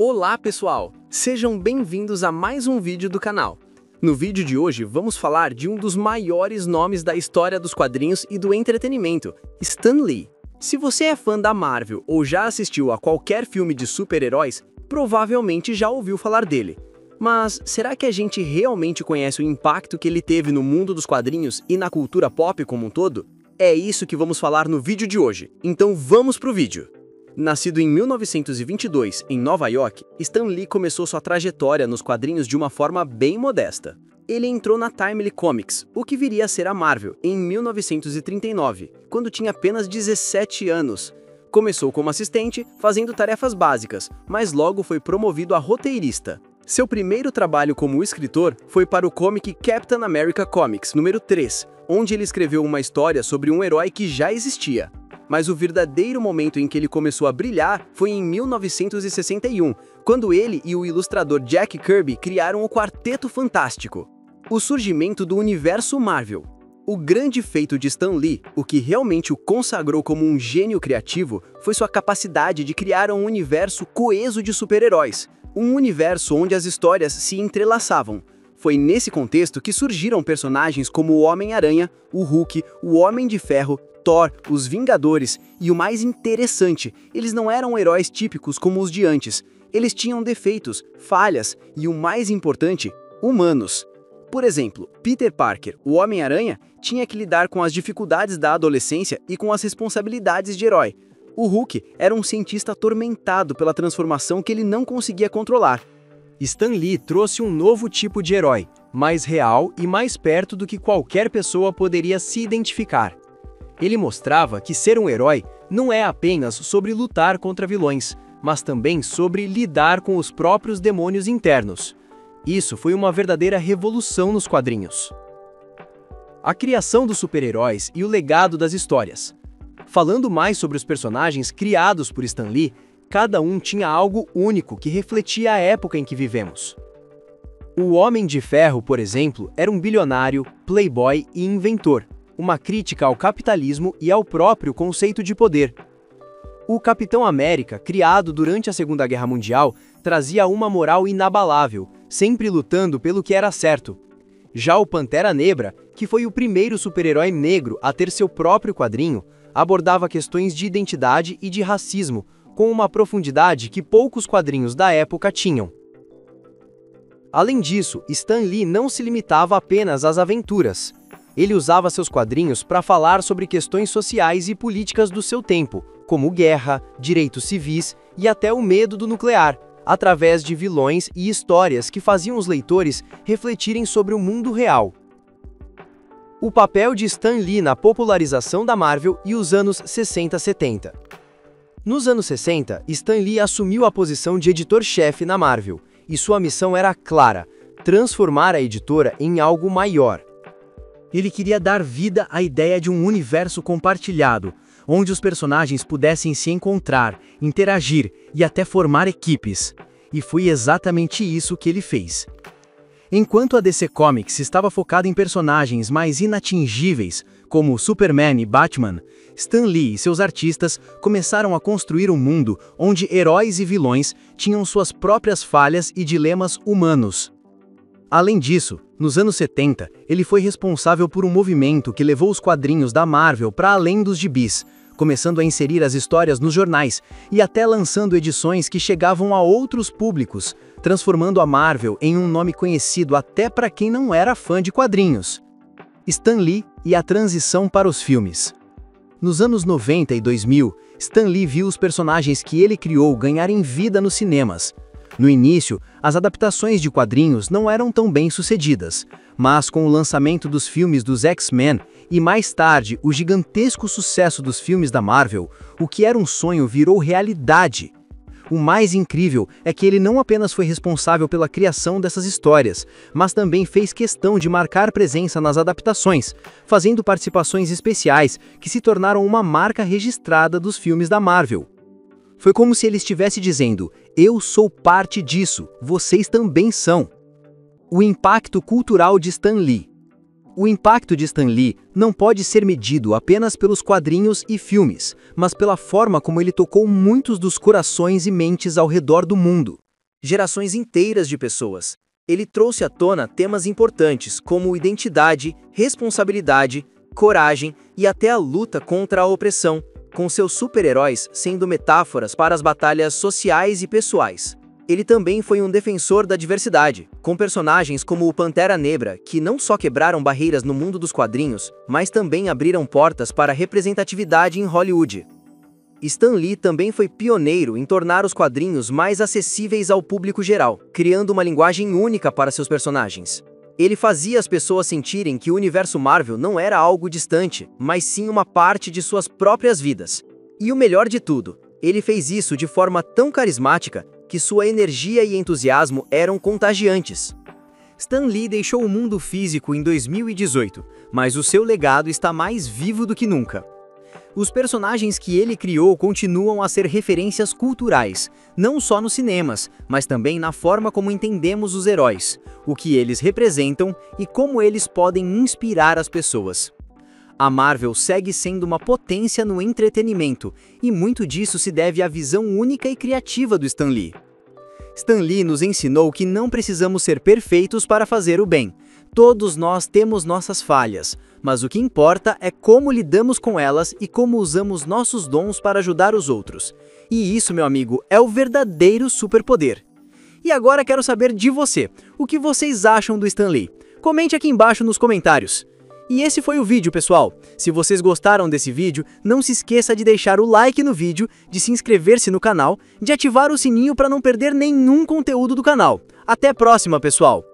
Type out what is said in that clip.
Olá pessoal, sejam bem-vindos a mais um vídeo do canal. No vídeo de hoje vamos falar de um dos maiores nomes da história dos quadrinhos e do entretenimento, Stan Lee. Se você é fã da Marvel ou já assistiu a qualquer filme de super-heróis, provavelmente já ouviu falar dele. Mas será que a gente realmente conhece o impacto que ele teve no mundo dos quadrinhos e na cultura pop como um todo? É isso que vamos falar no vídeo de hoje, então vamos pro vídeo! Nascido em 1922, em Nova York, Stan Lee começou sua trajetória nos quadrinhos de uma forma bem modesta. Ele entrou na Timely Comics, o que viria a ser a Marvel, em 1939, quando tinha apenas 17 anos. Começou como assistente, fazendo tarefas básicas, mas logo foi promovido a roteirista. Seu primeiro trabalho como escritor foi para o comic Captain America Comics número 3, onde ele escreveu uma história sobre um herói que já existia. Mas o verdadeiro momento em que ele começou a brilhar foi em 1961, quando ele e o ilustrador Jack Kirby criaram o Quarteto Fantástico. O surgimento do universo Marvel. O grande feito de Stan Lee, o que realmente o consagrou como um gênio criativo, foi sua capacidade de criar um universo coeso de super-heróis. Um universo onde as histórias se entrelaçavam. Foi nesse contexto que surgiram personagens como o Homem-Aranha, o Hulk, o Homem de Ferro, Thor, os Vingadores, e o mais interessante, eles não eram heróis típicos como os de antes. Eles tinham defeitos, falhas e, o mais importante, humanos. Por exemplo, Peter Parker, o Homem-Aranha, tinha que lidar com as dificuldades da adolescência e com as responsabilidades de herói. O Hulk era um cientista atormentado pela transformação que ele não conseguia controlar. Stan Lee trouxe um novo tipo de herói, mais real e mais perto do que qualquer pessoa poderia se identificar. Ele mostrava que ser um herói não é apenas sobre lutar contra vilões, mas também sobre lidar com os próprios demônios internos. Isso foi uma verdadeira revolução nos quadrinhos. A criação dos super-heróis e o legado das histórias. Falando mais sobre os personagens criados por Stan Lee, cada um tinha algo único que refletia a época em que vivemos. O Homem de Ferro, por exemplo, era um bilionário, playboy e inventor, uma crítica ao capitalismo e ao próprio conceito de poder. O Capitão América, criado durante a Segunda Guerra Mundial, trazia uma moral inabalável, sempre lutando pelo que era certo. Já o Pantera Negra, que foi o primeiro super-herói negro a ter seu próprio quadrinho, abordava questões de identidade e de racismo, com uma profundidade que poucos quadrinhos da época tinham. Além disso, Stan Lee não se limitava apenas às aventuras. Ele usava seus quadrinhos para falar sobre questões sociais e políticas do seu tempo, como guerra, direitos civis e até o medo do nuclear, através de vilões e histórias que faziam os leitores refletirem sobre o mundo real. O papel de Stan Lee na popularização da Marvel e os anos 60-70. Nos anos 60, Stan Lee assumiu a posição de editor-chefe na Marvel, e sua missão era clara: transformar a editora em algo maior. Ele queria dar vida à ideia de um universo compartilhado, onde os personagens pudessem se encontrar, interagir e até formar equipes. E foi exatamente isso que ele fez. Enquanto a DC Comics estava focada em personagens mais inatingíveis, como Superman e Batman, Stan Lee e seus artistas começaram a construir um mundo onde heróis e vilões tinham suas próprias falhas e dilemas humanos. Além disso, nos anos 70, ele foi responsável por um movimento que levou os quadrinhos da Marvel para além dos gibis, começando a inserir as histórias nos jornais e até lançando edições que chegavam a outros públicos, transformando a Marvel em um nome conhecido até para quem não era fã de quadrinhos. Stan Lee e a transição para os filmes. Nos anos 90 e 2000, Stan Lee viu os personagens que ele criou ganharem vida nos cinemas. No início, as adaptações de quadrinhos não eram tão bem sucedidas, mas com o lançamento dos filmes dos X-Men e mais tarde o gigantesco sucesso dos filmes da Marvel, o que era um sonho virou realidade. O mais incrível é que ele não apenas foi responsável pela criação dessas histórias, mas também fez questão de marcar presença nas adaptações, fazendo participações especiais que se tornaram uma marca registrada dos filmes da Marvel. Foi como se ele estivesse dizendo: eu sou parte disso, vocês também são. O impacto cultural de Stan Lee. O impacto de Stan Lee não pode ser medido apenas pelos quadrinhos e filmes, mas pela forma como ele tocou muitos dos corações e mentes ao redor do mundo. gerações inteiras de pessoas. Ele trouxe à tona temas importantes como identidade, responsabilidade, coragem e até a luta contra a opressão, com seus super-heróis sendo metáforas para as batalhas sociais e pessoais. Ele também foi um defensor da diversidade, com personagens como o Pantera Negra, que não só quebraram barreiras no mundo dos quadrinhos, mas também abriram portas para a representatividade em Hollywood. Stan Lee também foi pioneiro em tornar os quadrinhos mais acessíveis ao público geral, criando uma linguagem única para seus personagens. Ele fazia as pessoas sentirem que o universo Marvel não era algo distante, mas sim uma parte de suas próprias vidas. E o melhor de tudo, ele fez isso de forma tão carismática que sua energia e entusiasmo eram contagiantes. Stan Lee deixou o mundo físico em 2018, mas o seu legado está mais vivo do que nunca. Os personagens que ele criou continuam a ser referências culturais, não só nos cinemas, mas também na forma como entendemos os heróis, o que eles representam e como eles podem inspirar as pessoas. A Marvel segue sendo uma potência no entretenimento, e muito disso se deve à visão única e criativa do Stan Lee. Stan Lee nos ensinou que não precisamos ser perfeitos para fazer o bem. Todos nós temos nossas falhas, mas o que importa é como lidamos com elas e como usamos nossos dons para ajudar os outros. E isso, meu amigo, é o verdadeiro superpoder. E agora quero saber de você, o que vocês acham do Stan Lee? Comente aqui embaixo nos comentários. E esse foi o vídeo, pessoal. Se vocês gostaram desse vídeo, não se esqueça de deixar o like no vídeo, de se inscrever-se no canal, de ativar o sininho para não perder nenhum conteúdo do canal. Até a próxima, pessoal!